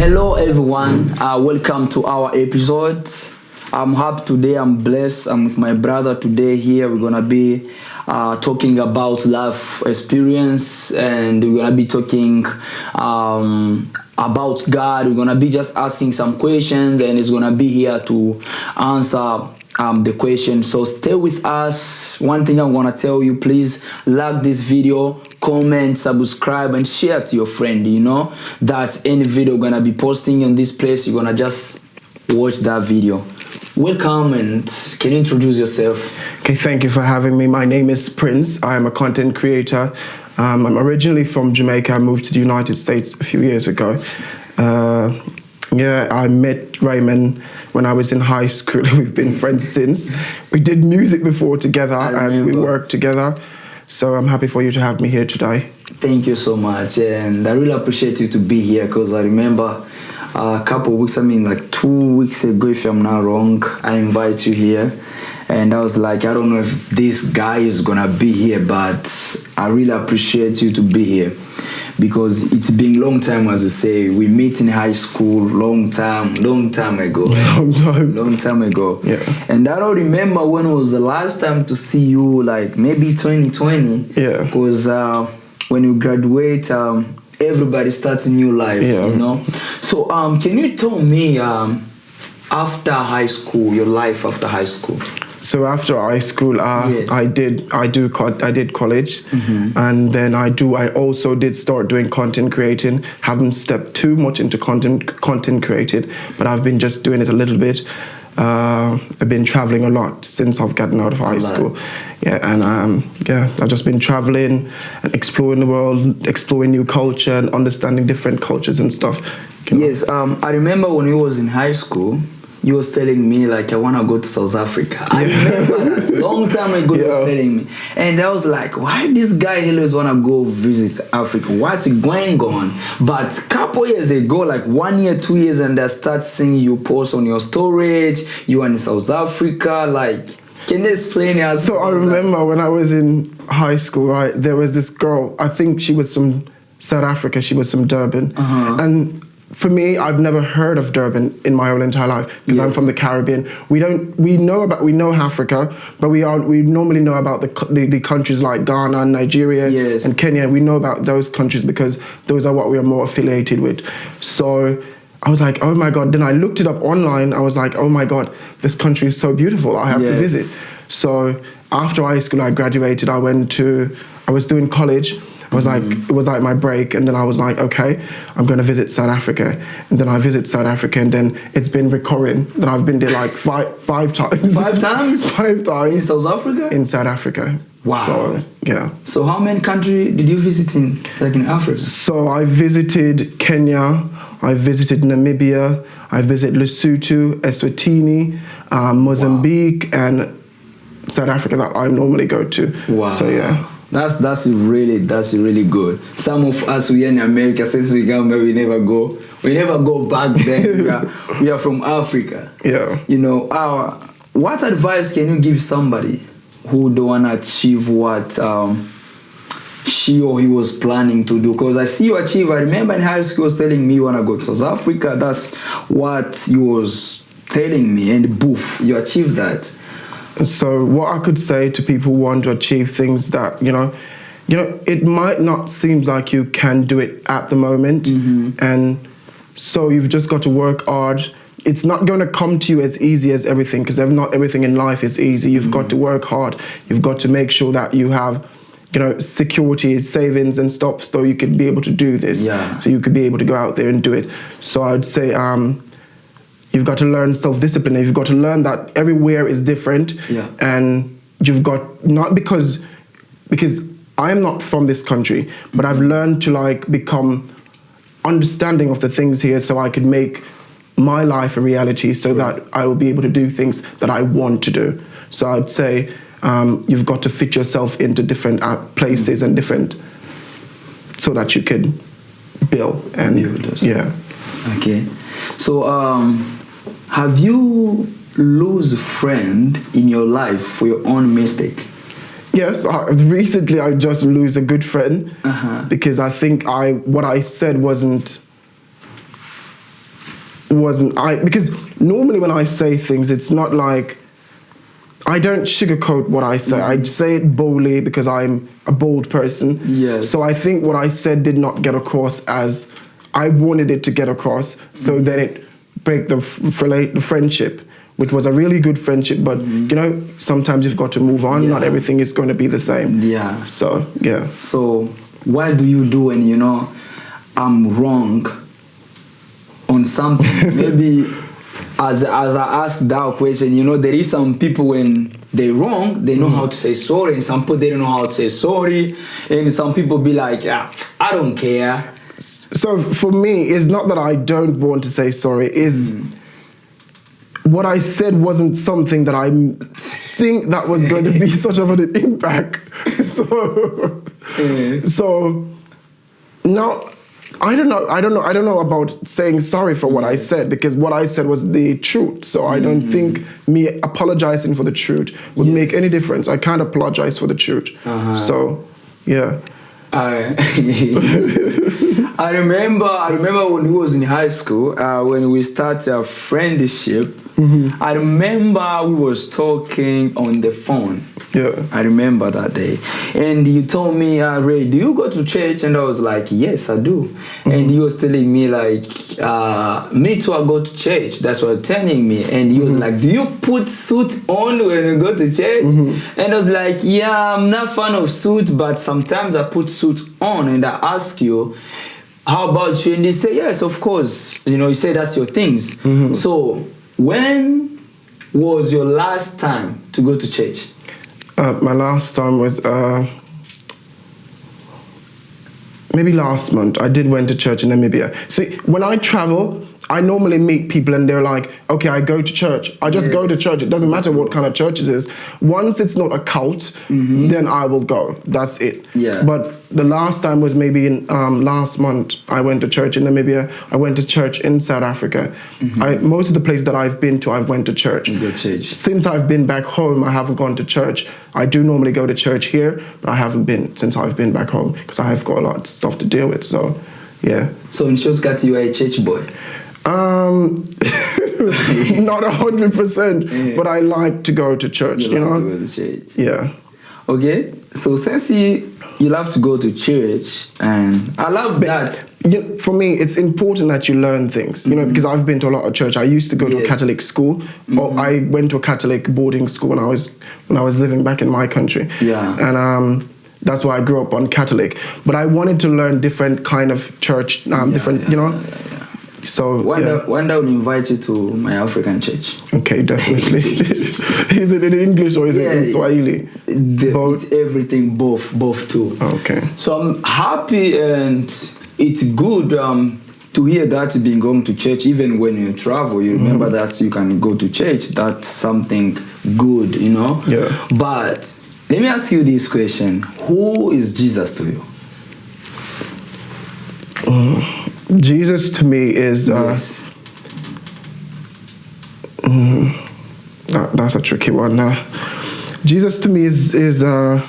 Hello everyone, welcome to our episode. I'm happy today, I'm blessed. I'm with my brother today here. We're gonna be talking about life experience, and we're gonna be talking about God. We're gonna be just asking some questions, and he's gonna be here to answer the question. So stay with us. One thing I'm gonna tell you, please like this video, comment, subscribe, and share to your friend. You know that any video gonna be posting on this place, you're gonna just watch that video. Welcome, and can you introduce yourself? Okay, thank you for having me. My name is Prince. I am a content creator. I'm originally from Jamaica. I moved to the United States a few years ago. I met Raymond when I was in high school. We've been friends since. We did music before together and we worked together. So I'm happy for you to have me here today. Thank you so much, and I really appreciate you to be here, because I remember a couple of weeks, like 2 weeks ago, if I'm not wrong, I invite you here. And I was like, I don't know if this guy is gonna be here, but I really appreciate you to be here, because it's been a long time, as you say. We met in high school, long time ago. Long time ago. Yeah. And I don't remember when was the last time to see you, like maybe 2020. Yeah. Because when you graduate, everybody starts a new life, you know. So can you tell me after high school, your life after high school? So after high school, yes. I did college, and then I also did start doing content creating. Haven't stepped too much into content created, but I've been just doing it a little bit. I've been traveling a lot since I've gotten out of high school. Yeah, and I've just been traveling and exploring the world, exploring new culture and understanding different cultures and stuff. Yes, I remember when you was in high school, you was telling me, like, I want to go to South Africa. I remember that. Long time ago, you was telling me. And I was like, why this guy always want to go visit Africa? What's going on? But a couple years ago, like 1 year, 2 years, and I start seeing you post on your storage. You are in South Africa. Like, can you explain it? So I remember when I was in high school, right, there was this girl. I think she was from South Africa. She was from Durban. And for me, I've never heard of Durban in my whole entire life, because I'm from the Caribbean. We know Africa, but we normally know about the countries like Ghana, Nigeria, and Kenya. We know about those countries because those are what we are more affiliated with. So I was like, oh my God. Then I looked it up online. I was like, oh my God, this country is so beautiful. I have to visit. So after high school, I graduated. I was doing college. It was like my break, and then I was like, okay, I'm going to visit South Africa. And then I visit South Africa, and then it's been recurring. Then I've been there like five times. 5 times? 5 times. In South Africa? In South Africa. Wow. So, yeah. So how many countries did you visit in Africa? So I visited Kenya, I visited Namibia, I visited Lesotho, Eswatini, Mozambique, and South Africa that I normally go to. Wow. So yeah. That's really good. Some of us, we are in America, since we come here, we never go back then. we are from Africa. Yeah. You know, what advice can you give somebody who don't want to achieve what she or he was planning to do? Because I see you achieve. I remember in high school telling me you want to go to South Africa. That's what you was telling me, and boof, you achieved that. So what I could say to people who want to achieve things that, you know, it might not seem like you can do it at the moment. And so you've just got to work hard. It's not going to come to you as easy as everything, because not everything in life is easy. You've got to work hard. You've got to make sure that you have, security, savings and stuff, so you can be able to do this. Yeah. So you could be able to go out there and do it. So I'd say, you've got to learn self-discipline. You've got to learn that everywhere is different. Yeah. And you've got, not because I'm not from this country, but I've learned to become understanding of the things here, so I could make my life a reality, so that I will be able to do things that I want to do. So I'd say you've got to fit yourself into different places and different, so that you can build and yeah. Okay. So have you lose a friend in your life for your own mistake? Yes, recently I just lose a good friend because I think what I said wasn't wasn't because normally when I say things, it's not like I don't sugarcoat what I say. I say it boldly because I'm a bold person. Yes. So I think what I said did not get across as I wanted it to get across. So then it break the friendship, which was a really good friendship. But you know, sometimes you've got to move on. Not everything is going to be the same. Yeah. So yeah. So what do you do when you know I'm wrong on something? Maybe as I asked that question, you know, there is some people when they're wrong, they know how to say sorry, and some people they don't know how to say sorry, and some people be like, I don't care. So for me, it's not that I don't want to say sorry. Is what I said wasn't something that I think that was going to be such of an impact. So now. I don't know about saying sorry for what I said, because what I said was the truth. So I don't think me apologizing for the truth would make any difference. I can't apologize for the truth. So, yeah. I remember when we was in high school, when we started a friendship. I remember we was talking on the phone. Yeah. I remember that day. And you told me, Ray, do you go to church? And I was like, yes, I do. And he was telling me like, me too, I go to church. That's what you're telling me. And he was like, do you put suit on when you go to church? And I was like, yeah, I'm not fan of suit, but sometimes I put suit on. And I ask you, how about you? And they say, yes, of course. You know, you say that's your things. So when was your last time to go to church? My last time was maybe last month. I did went to church in Namibia. See, when I travel, I normally meet people and they're like, okay, I go to church. I just go to church. It doesn't matter what kind of church it is. Once it's not a cult, then I will go. That's it. Yeah. But the last time was maybe in last month. I went to church in Namibia. I went to church in South Africa. Most of the places that I've been to, I've went to church. Since I've been back home, I haven't gone to church. I do normally go to church here, but I haven't been since I've been back home because I have got a lot of stuff to deal with. So, yeah. So in shortcut, you are a church boy? Not 100%, but I like to go to church. You know, to go to church. Yeah. Okay. So since you love to go to church, and I love that. For me, it's important that you learn things. You know, because I've been to a lot of church. I used to go to a Catholic school, or I went to a Catholic boarding school when I was living back in my country. Yeah. And that's why I grew up on Catholic. But I wanted to learn different kind of church, different. You know. So one day I'll invite you to my African church. Okay, definitely. Is it in English or is it in Swahili? Both. It's everything, both too. Okay. So I'm happy, and it's good to hear that you've been going to church. Even when you travel, you remember that you can go to church. That's something good, you know. Yeah. But let me ask you this question: who is Jesus to you? Jesus to me is that's a tricky one. Jesus to me is our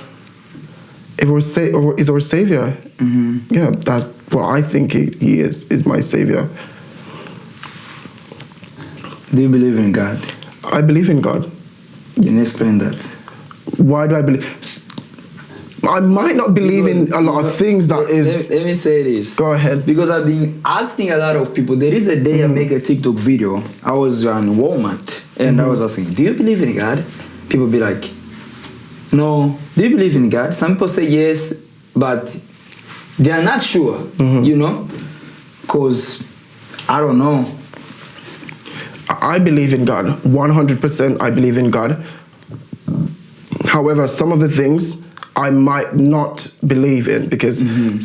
savior. Yeah, that's what I think he is my savior. Do you believe in God? I believe in God. Can you explain that? Why do I believe? I might not believe in a lot of things that is... Let me say this. Go ahead. Because I've been asking a lot of people. There is a day I make a TikTok video. I was on Walmart and I was asking, do you believe in God? People be like, no. Do you believe in God? Some people say yes, but they are not sure, you know? Because, I don't know. I believe in God. 100% I believe in God. However, some of the things I might not believe in because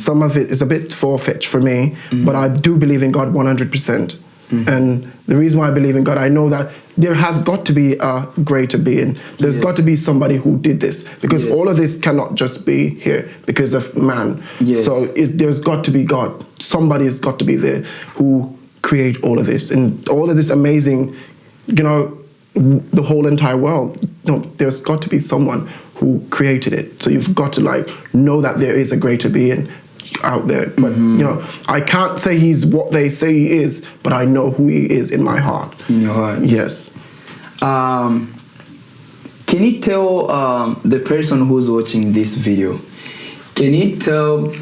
some of it is a bit far-fetched for me, but I do believe in God 100%. And the reason why I believe in God, I know that there has got to be a greater being. There's got to be somebody who did this because all of this cannot just be here because of man. So there's got to be God. Somebody has got to be there who create all of this and all of this amazing, you know, the whole entire world. No, there's got to be someone who created it. So you've got to like know that there is a greater being out there. But you know, I can't say he's what they say he is, but I know who he is in my heart. In your heart. Yes. Can you tell the person who's watching this video, can you tell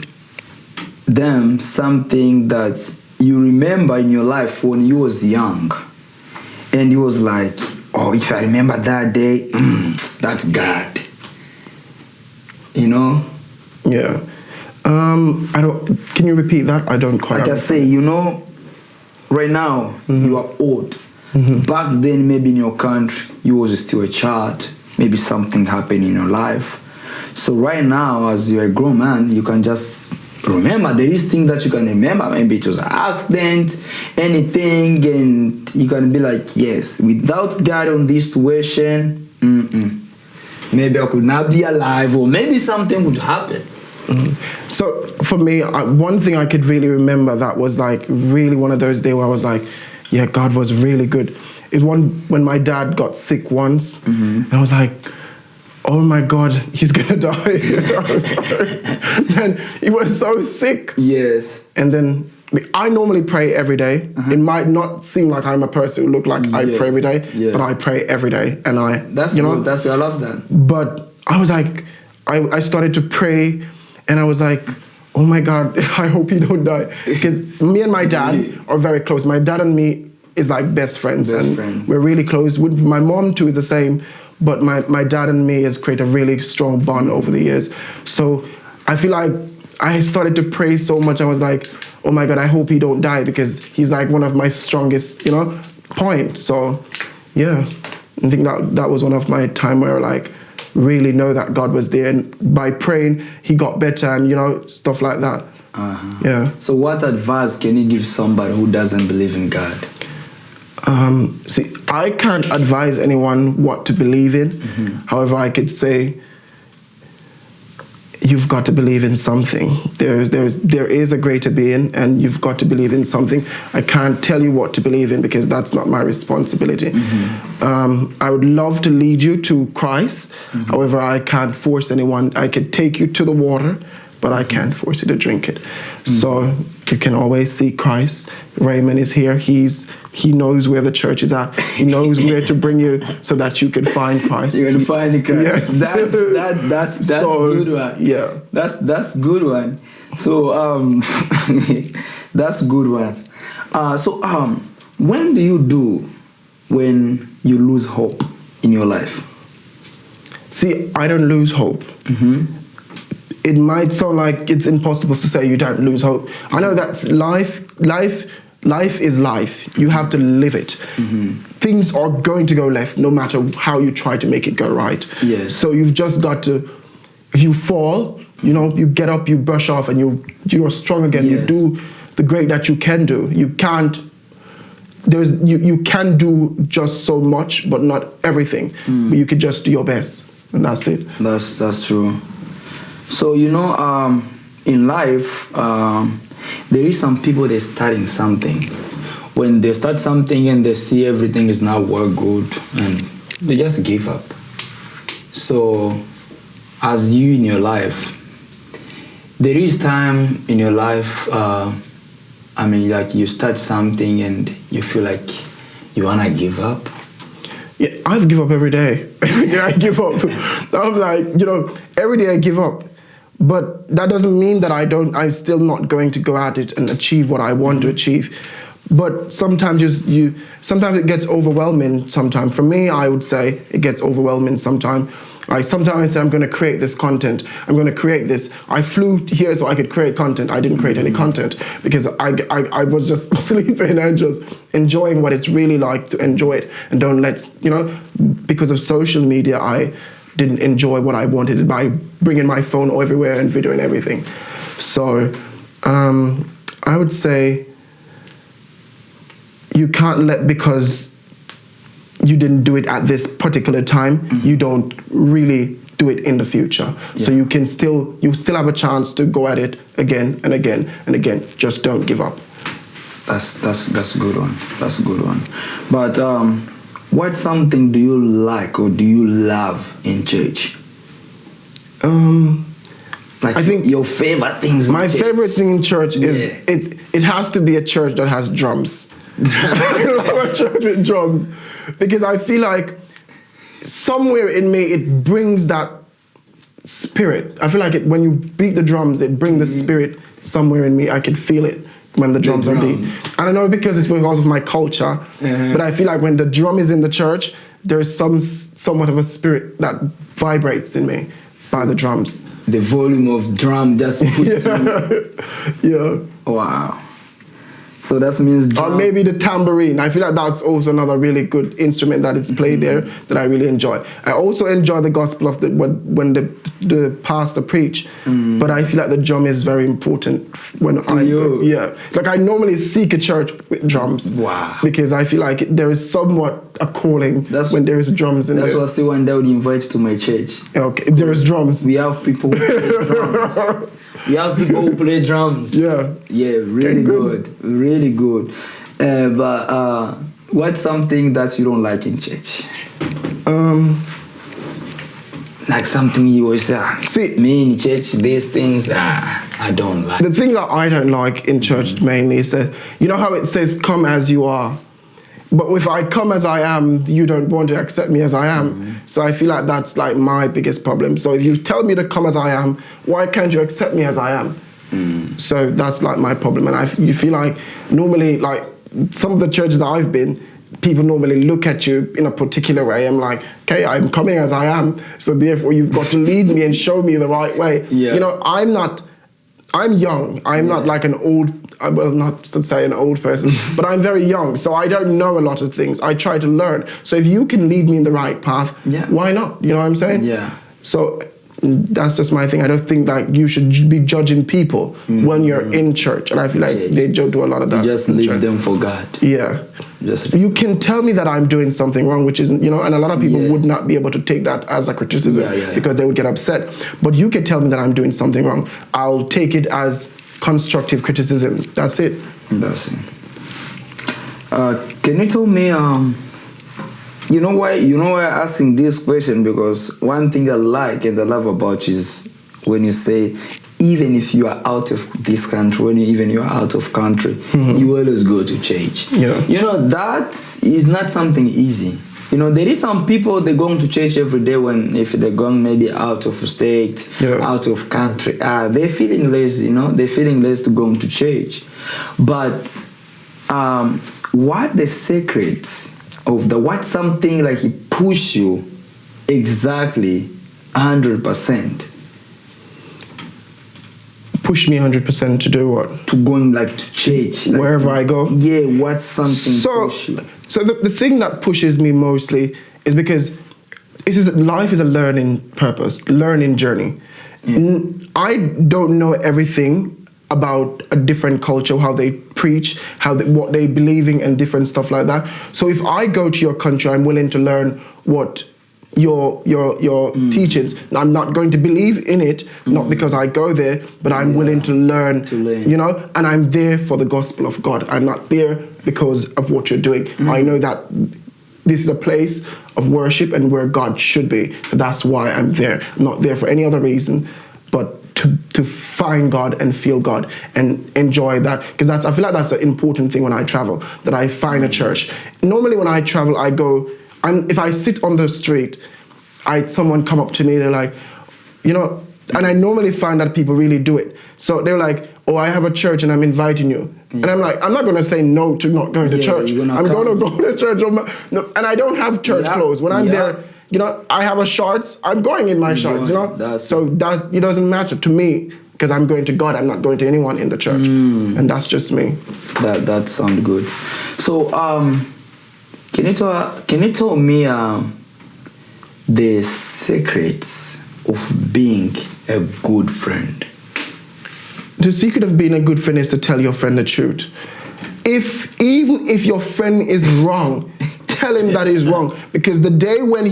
them something that you remember in your life when you was young and you was like, oh, if I remember that day, that's God, you know? Yeah. I don't, can you repeat that? I don't quite Like I say, you know, right now you are old. Back then, maybe in your country, you was still a child. Maybe something happened in your life. So right now, as you're a grown man, you can just remember. There is things that you can remember. Maybe it was an accident, anything, and you can be like, yes, without God on this situation, maybe I could not be alive, or maybe something would happen. So for me, one thing I could really remember that was like really one of those days where I was like, yeah, God was really good. It was when my dad got sick once, and I was like, oh my God, he's gonna die. And he was so sick. Yes. And then I normally pray every day. It might not seem like I'm a person who look like I pray every day, but I pray every day. And that's you know, good. I love that. But I was like, I started to pray, and I was like, oh my God, I hope he don't die. Because me and my dad are very close. My dad and me is like best friends. We're really close. With my mom too is the same, but my dad and me has created a really strong bond over the years. So I feel like I started to pray so much. I was like, oh my God, I hope he don't die, because he's like one of my strongest, you know, points. So yeah, I think that was one of my time where like really know that God was there, and by praying he got better, and you know, stuff like that. Yeah. So what advice can you give somebody who doesn't believe in God? See, I can't advise anyone what to believe in. However, I could say you've got to believe in something. There is a greater being, and you've got to believe in something. I can't tell you what to believe in, because that's not my responsibility. I would love to lead you to Christ. However, I can't force anyone. I could take you to the water, but I can't force you to drink it. So you can always seek Christ. Raymond is here. He knows where the church is at. He knows where to bring you so that you can find Christ. You're gonna find Christ. Yes. That's so, good one. Yeah. That's good one. So that's good one. When do you do when you lose hope in your life? See, I don't lose hope. It might sound like it's impossible to say you don't lose hope. I know that life is life. You have to live it. Things are going to go left no matter how you try to make it go right. Yes. So you've just got to, if you fall, you know, you get up, you brush off, and you're strong again. Yes. You do the great that you can do. You can't, you can do just so much, but not everything. But you can just do your best, and that's it. That's true. So, you know, in life, there is some people, they're starting something. When they start something and they see everything is not work good, and they just give up. So, as you in your life, there is time in your life, like you start something and you feel like you wanna give up. Yeah, I give up every day. Every day I give up. I'm like, you know, every day I give up. But that doesn't mean that I'm still not going to go at it and achieve what I want to achieve. But sometimes sometimes it gets overwhelming. Sometimes for me, I would say it gets overwhelming sometimes. Sometimes I say I'm going to create this content. I'm going to create this. I flew here so I could create content. I didn't create any content because I was just sleeping and just enjoying what it's really like to enjoy it. And don't let, you know, because of social media, I didn't enjoy what I wanted by bringing my phone everywhere and videoing everything. So I would say you can't let, because you didn't do it at this particular time, you don't really do it in the future. Yeah. So you still have a chance to go at it again and again and again. Just don't give up. That's a good one. That's a good one. But what something do you like or do you love in church? Like I think your favorite things. My in church. favorite thing in church is it has to be a church that has drums. I love a church with drums because I feel like somewhere in me it brings that spirit. I feel like when you beat the drums, it brings the spirit somewhere in me. I can feel it when the drums are beat. I don't know because it's because of my culture, but I feel like when the drum is in the church, there's somewhat of a spirit that vibrates in me by the drums. The volume of drum just puts you. Wow. So that means drum. Or maybe the tambourine. I feel like that's also another really good instrument that is played there that I really enjoy. I also enjoy the gospel of when the pastor preach, but I feel like the drum is very important when Like I normally seek a church with drums. Wow. Because I feel like there is somewhat a calling when there is drums in there. That's what I say one day I would invite to my church. Okay, there is drums. We have people who play drums. We have people who play drums. Yeah. Yeah, really good. Really good. But what's something that you don't like in church? Like something you always say, me in church, these things, I don't like. The thing that I don't like in church mainly is that, you know how it says, come as you are? But if I come as I am, you don't want to accept me as I am. So I feel like that's like my biggest problem. So if you tell me to come as I am, why can't you accept me as I am? So that's like my problem. And you feel like normally, like some of the churches I've been, people normally look at you in a particular way. I'm like, okay, I'm coming as I am. So therefore you've got to lead me and show me the right way. Yeah. You know, I'm young. I'm not like an old, well, not to say an old person, but I'm very young. So I don't know a lot of things. I try to learn. So if you can lead me in the right path, why not? You know what I'm saying? Yeah. So that's just my thing. I don't think like you should be judging people when you're in church. And I feel like they do a lot of that. You just leave them for God. Yeah. You can tell me that I'm doing something wrong, which isn't, you know, and a lot of people would not be able to take that as a criticism because they would get upset. But you can tell me that I'm doing something wrong. I'll take it as constructive criticism. That's it. That's it. Can you tell me, you know why I'm asking this question? Because one thing I like and I love about you is when you say, even if you are out of this country, when you are out of country, you always go to church. Yeah. You know, that is not something easy. You know, there is some people, they're going to church every day if they're going maybe out of state, out of country. They're feeling less, you know, they're feeling less to go to church. But what the secret of what's something like it push you exactly 100%? Push me 100% to do what? To going like to church. Like, wherever I go? Yeah, what's something push you? So the thing that pushes me mostly is because life is a learning purpose, learning journey. I don't know everything about a different culture, how they preach, what they believe in and different stuff like that. So if I go to your country, I'm willing to learn what your teachings. I'm not going to believe in it, not because I go there, but I'm willing to learn, you know, and I'm there for the gospel of God. I'm not there because of what you're doing. I know that this is a place of worship and where God should be. So that's why I'm there. I'm not there for any other reason but to find God and feel God and enjoy that. Because I feel like that's an important thing when I travel, that I find a church. Normally when I travel, I go, if I sit on the street, someone come up to me, they're like, you know, and I normally find that people really do it. So they're like, oh, I have a church and I'm inviting you. And I'm like, I'm not going to say no to not going to church. I'm going to go to church. And I don't have church clothes. When I'm there, you know, I have a shorts. I'm going in my shorts, you know. So that it doesn't matter to me because I'm going to God. I'm not going to anyone in the church. And that's just me. That sounds good. So, can you tell me the secrets of being a good friend? The secret of being a good friend is to tell your friend the truth. Even if your friend is wrong, tell him that he's wrong. Because the day when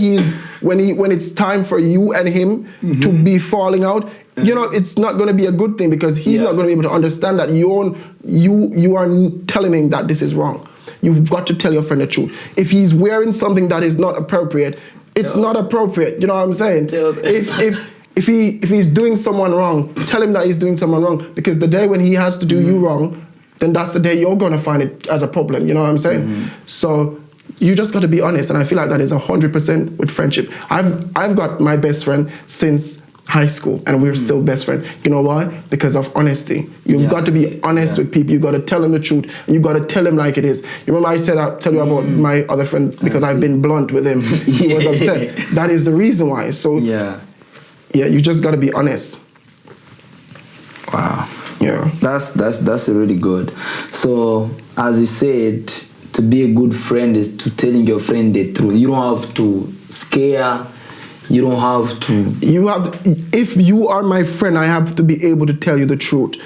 it's time for you and him to be falling out, you know, it's not going to be a good thing because he's not going to be able to understand that you are telling him that this is wrong. You've got to tell your friend the truth. If he's wearing something that is not appropriate, it's not appropriate. You know what I'm saying? if he's doing someone wrong, tell him that he's doing someone wrong. Because the day when he has to do you wrong, then that's the day you're gonna find it as a problem. You know what I'm saying? So you just got to be honest, and I feel like that is 100% with friendship. I've got my best friend since high school, and we're still best friends. You know why? Because of honesty. You've got to be honest with people. You got to tell them the truth, and you got to tell them like it is. You remember I said I'll tell you about my other friend because I've been blunt with him. He was upset. That is the reason why. So yeah, you just got to be honest. Wow. Yeah. That's really good. So as you said, to be a good friend is to telling your friend the truth. You don't have to scare. You don't have to. You have. If you are my friend, I have to be able to tell you the truth.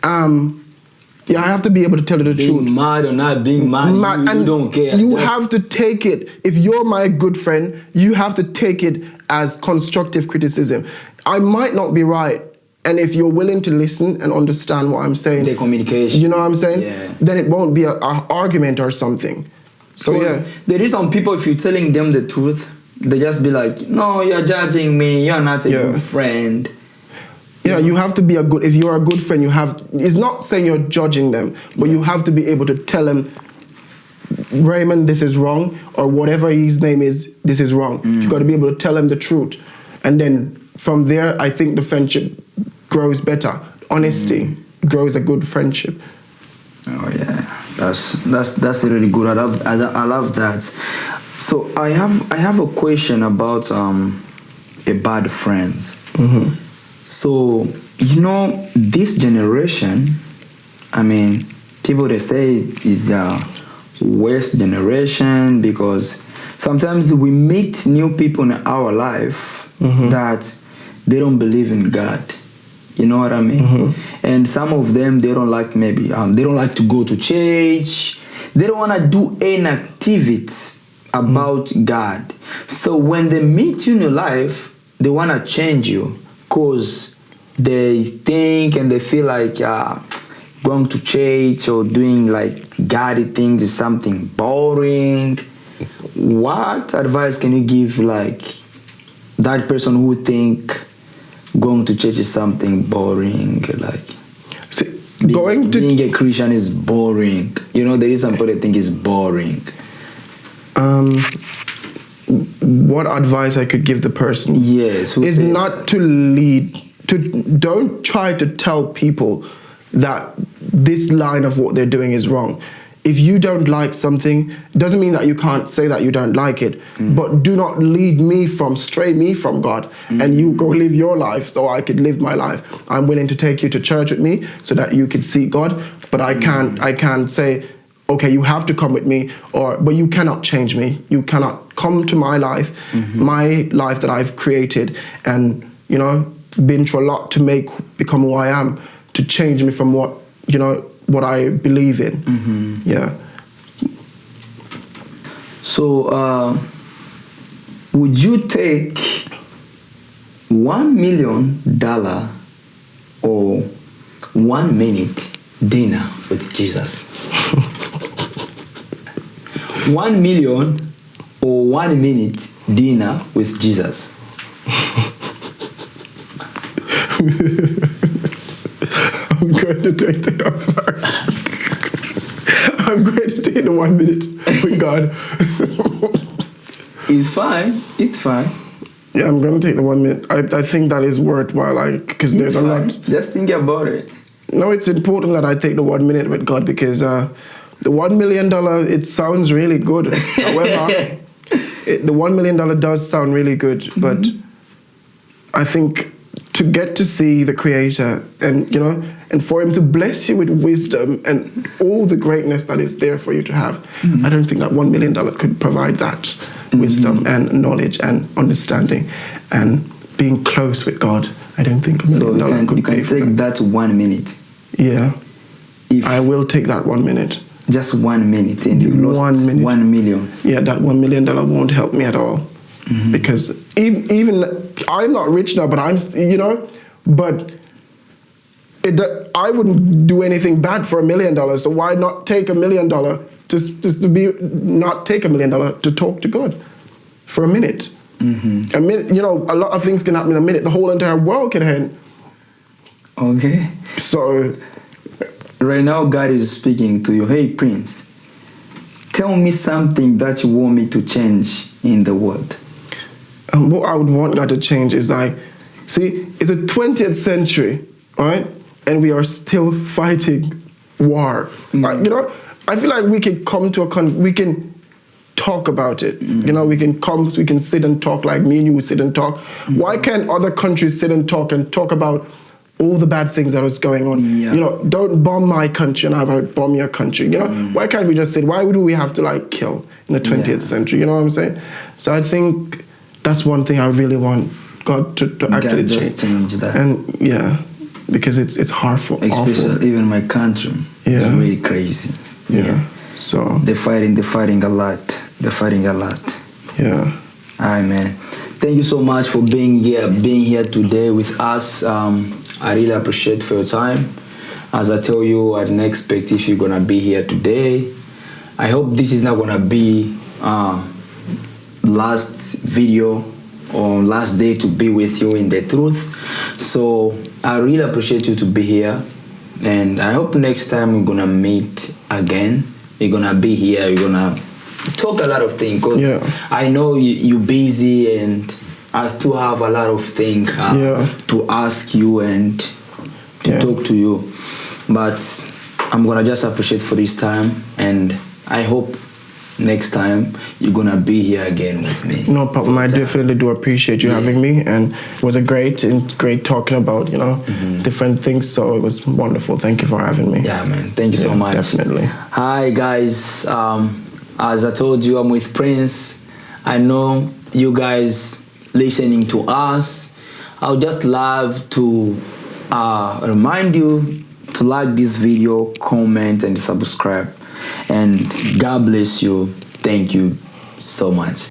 Yeah, I have to be able to tell you the truth. Being mad or not being mad, you don't care. You have to take it. If you're my good friend, you have to take it as constructive criticism. I might not be right. And if you're willing to listen and understand what I'm saying, the communication, you know what I'm saying? Yeah. Then it won't be an argument or something. So yeah, there is some people, if you're telling them the truth, they just be like, no, you're judging me, you're not a good friend. Yeah, you have to be a good, if you're a good friend, you have, it's not saying you're judging them, but you have to be able to tell them, Raymond, this is wrong, or whatever his name is, this is wrong. You got to be able to tell them the truth. And then from there, I think the friendship grows better. Honesty grows a good friendship. Oh yeah, that's really good. I love that. So I have a question about a bad friend. So this generation, I mean, people they say it is the worst generation because sometimes we meet new people in our life that they don't believe in God. You know what I mean? And some of them, they don't like they don't like to go to church. They don't want to do any activities about God. So when they meet you in your life, they want to change you because they think and they feel like going to church or doing like godly things is something boring. What advice can you give like that person who think going to church is something boring, like being a Christian is boring? There is some people that think it's boring. What advice I could give the person? Yes, is not to lead. Don't try to tell people that this line of what they're doing is wrong. If you don't like something, doesn't mean that you can't say that you don't like it, but do not stray me from God, and you go live your life so I could live my life. I'm willing to take you to church with me so that you could see God, but I can't say, okay, you have to come with me, but you cannot change me. You cannot come to my life that I've created, and been through a lot to become who I am, to change me from what I believe in. Yeah. So, would you take $1 million or 1 minute dinner with Jesus? 1 million or 1 minute dinner with Jesus? I'm going to take the. I'm sorry. I'm going to take the 1 minute with God. It's fine. It's fine. Yeah, I'm going to take the 1 minute. I think that is worthwhile, because there's a lot. Just think about it. No, it's important that I take the 1 minute with God because the $1 million, it sounds really good. However, the $1 million does sound really good, but I think to get to see the Creator and for Him to bless you with wisdom and all the greatness that is there for you to have, I don't think that $1 million could provide that wisdom and knowledge and understanding and being close with God. I don't think $1 million could pay for that. You can take that 1 minute. Yeah. I will take that 1 minute. Just 1 minute and you lost 1 million. Yeah, that $1 million won't help me at all. Because even I'm not rich now, but I wouldn't do anything bad for $1 million. So why not take $1 million not take $1 million to talk to God for a minute? A minute, you know, a lot of things can happen in a minute. The whole entire world can end. Okay. So Right now, God is speaking to you. Hey, Prince, tell me something that you want me to change in the world. what I would want God to change is like, see, it's the 20th century, right? And we are still fighting war. Like, you know, I feel like we can come to we can talk about it. You know, we can sit and talk like me and you would sit and talk. Why can't other countries sit and talk about all the bad things that was going on? Yeah. You know, don't bomb my country and I would bomb your country. You know, why can't we just say, why do we have to like kill in the 20th century? You know what I'm saying? So I think that's one thing I really want God to actually change that. And yeah, because it's harmful. Especially awful. even my country. Yeah. It's really crazy. Yeah. So they're fighting a lot. They're fighting a lot. Yeah. Alright, man. Thank you so much for being here today with us. I really appreciate for your time. As I tell you, I didn't expect if you're gonna be here today. I hope this is not gonna be last video or last day to be with you in the truth. So I really appreciate you to be here, and I hope next time we're gonna meet again. You're gonna be here. You're gonna talk a lot of things, because I know you're busy, and I still have a lot of things to ask you and to talk to you. But I'm gonna just appreciate for this time, and I hope next time you're gonna be here again with me. No problem. I definitely do appreciate you having me, and it was great talking about, you know, different things. So it was wonderful. Thank you for having me. Yeah, man. Thank you so much. Definitely. Hi guys. As I told you, I'm with Prince. I know you guys listening to us. I would just love to remind you to like this video, comment, and subscribe. And God bless you. Thank you so much.